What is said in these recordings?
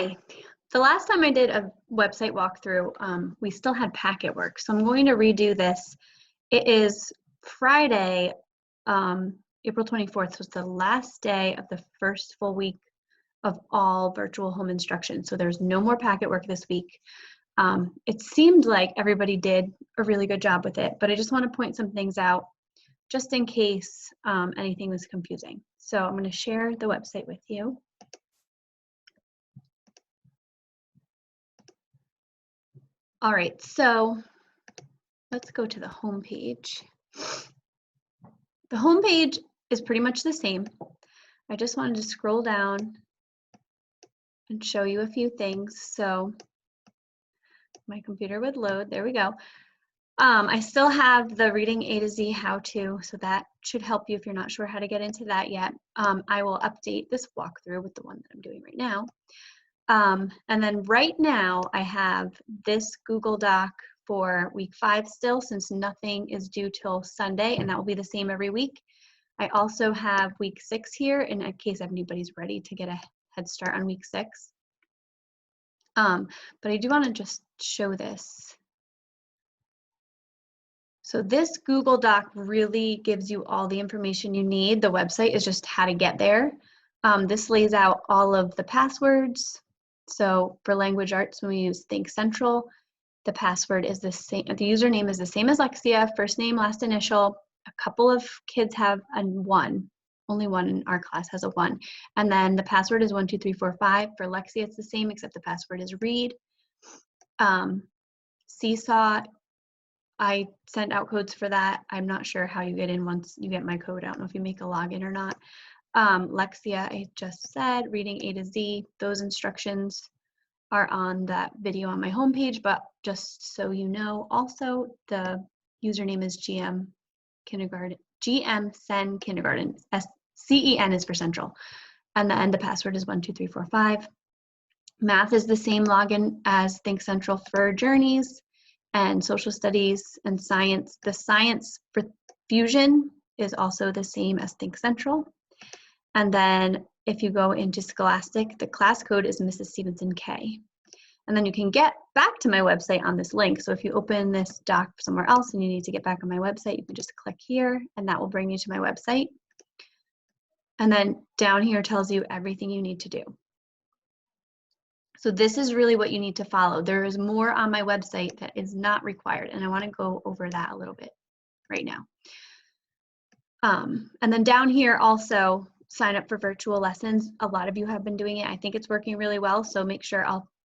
Hi. The last time I did a website walkthrough, we still had packet work, so I'm going to redo this. It is Friday, April 24th, so it's the last day of the first full week of all virtual home instruction. So there's no more packet work this week. It seemed like everybody did a really good job with it, but I just want to point some things out just in case anything was confusing. So I'm going to share the website with you. All right, so let's go to the home page. The home page is pretty much the same. I just wanted to scroll down and show you a few things. So my computer would load. There we go. I still have the reading A to Z how-to, so that should help you if you're not sure how to get into that yet. I will update this walkthrough with the one that I'm doing right now. And then right now I have this Google Doc for week 5 still, since nothing is due till Sunday, and that will be the same every week. I also have week 6 here in case anybody's ready to get a head start on week 6. But I do want to just show this. So this Google Doc really gives you all the information you need. The website is just how to get there. This lays out all of the passwords. So for language arts, when we use Think Central, the password is the same, the username is the same as Lexia, first name, last initial. A couple of kids have a 1. Only one in our class has a 1. And then the password is 12345. For Lexia, it's the same, except the password is read. Seesaw, I sent out codes for that. I'm not sure how you get in once you get my code. I don't know if you make a login or not. Lexia, I just said, reading A to Z, those instructions are on that video on my homepage, but just so you know, also the username is GM Kindergarten, GM Sen Kindergarten. CEN is for Central, and the password is 12345. Math is the same login as Think Central for Journeys, and social studies and science. The science for Fusion is also the same as Think Central. And then if you go into Scholastic, the class code is Mrs. Stevenson K. And then you can get back to my website on this link. So if you open this doc somewhere else and you need to get back on my website, you can just click here and that will bring you to my website. And then down here tells you everything you need to do. So this is really what you need to follow. There is more on my website that is not required, and I want to go over that a little bit right now. And then down here also, sign up for virtual lessons. A lot of you have been doing it. I think it's working really well, so make sure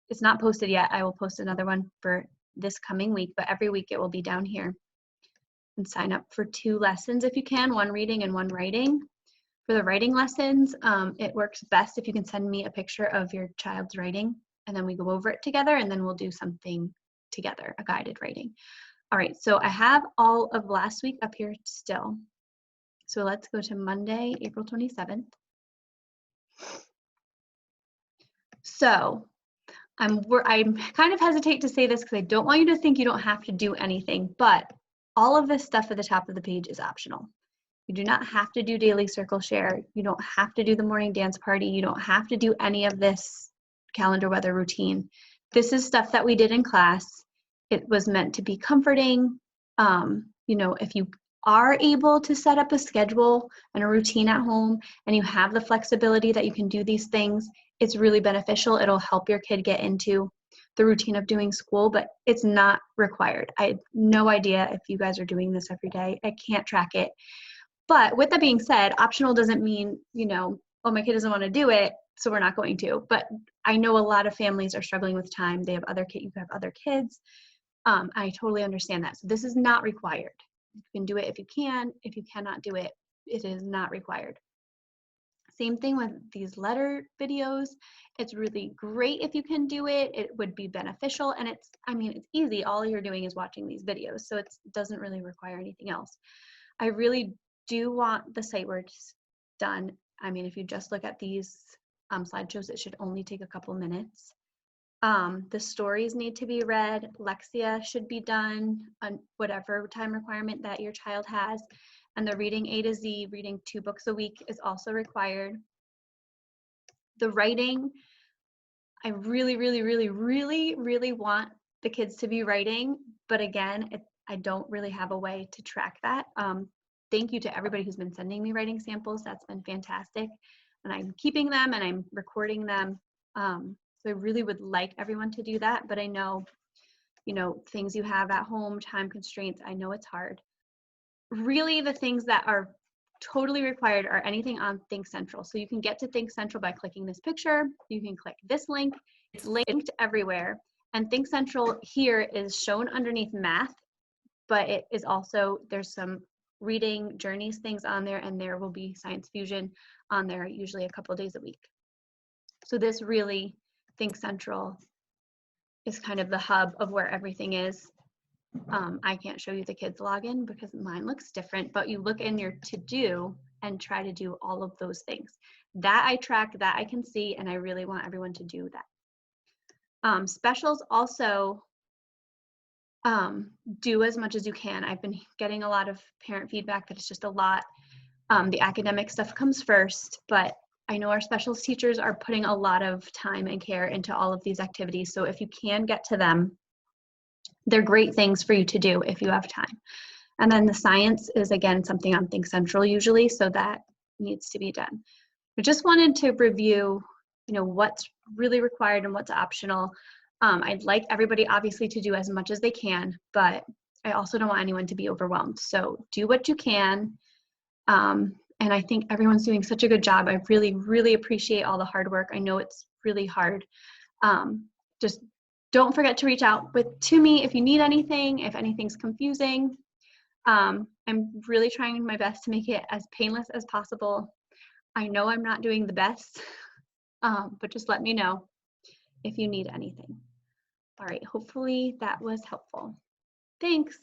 it's not posted yet. I will post another one for this coming week, but every week it will be down here. And sign up for 2 lessons if you can, 1 reading and 1 writing. For the writing lessons, it works best if you can send me a picture of your child's writing, and then we go over it together, and then we'll do something together, a guided writing. All right, so I have all of last week up here still. So let's go to Monday, April 27th. So I kind of hesitate to say this because I don't want you to think you don't have to do anything, but all of this stuff at the top of the page is optional. You do not have to do daily circle share. You don't have to do the morning dance party. You don't have to do any of this calendar weather routine. This is stuff that we did in class. It was meant to be comforting. You know, if you are able to set up a schedule and a routine at home and you have the flexibility that you can do these things, it's really beneficial. It'll help your kid get into the routine of doing school, but it's not required. I have no idea if you guys are doing this every day. I can't track it. But with that being said, optional doesn't mean, you know, oh, my kid doesn't want to do it, so we're not going to. But I know a lot of families are struggling with time. They have other kids, you have other kids. I totally understand that. So this is not required. You can do it if you can. If you cannot do it, it is not required. Same thing with these letter videos. It's really great if you can do it. It would be beneficial, and it's easy. All you're doing is watching these videos, so it doesn't really require anything else. I really do want the sight words done. I mean, if you just look at these slideshows, it should only take a couple minutes. The stories need to be read. Lexia should be done on whatever time requirement that your child has. And the reading A to Z, reading 2 books a week is also required. The writing, I really, really, really, really, really want the kids to be writing, but again, I don't really have a way to track that. Thank you to everybody who's been sending me writing samples. That's been fantastic. And I'm keeping them and I'm recording them. So I really would like everyone to do that, but I know, things you have at home, time constraints, I know it's hard. Really, the things that are totally required are anything on Think Central. So you can get to Think Central by clicking this picture. You can click this link. It's linked everywhere. And Think Central here is shown underneath math, but it is also, there's some reading journeys things on there, and there will be Science Fusion on there, usually a couple of days a week. So this really, Think Central is kind of the hub of where everything is. I can't show you the kids login because mine looks different, but you look in your to-do and try to do all of those things. That I track, that I can see, and I really want everyone to do that. Specials also do as much as you can. I've been getting a lot of parent feedback that it's just a lot. The academic stuff comes first, but I know our specials teachers are putting a lot of time and care into all of these activities. So if you can get to them, they're great things for you to do if you have time. And then the science is, again, something on Think Central usually, so that needs to be done. I just wanted to review, what's really required and what's optional. I'd like everybody obviously to do as much as they can, but I also don't want anyone to be overwhelmed. So do what you can. And I think everyone's doing such a good job. I really, really appreciate all the hard work. I know it's really hard. Just don't forget to reach out to me if you need anything, if anything's confusing. I'm really trying my best to make it as painless as possible. I know I'm not doing the best, but just let me know if you need anything. All right, hopefully that was helpful. Thanks.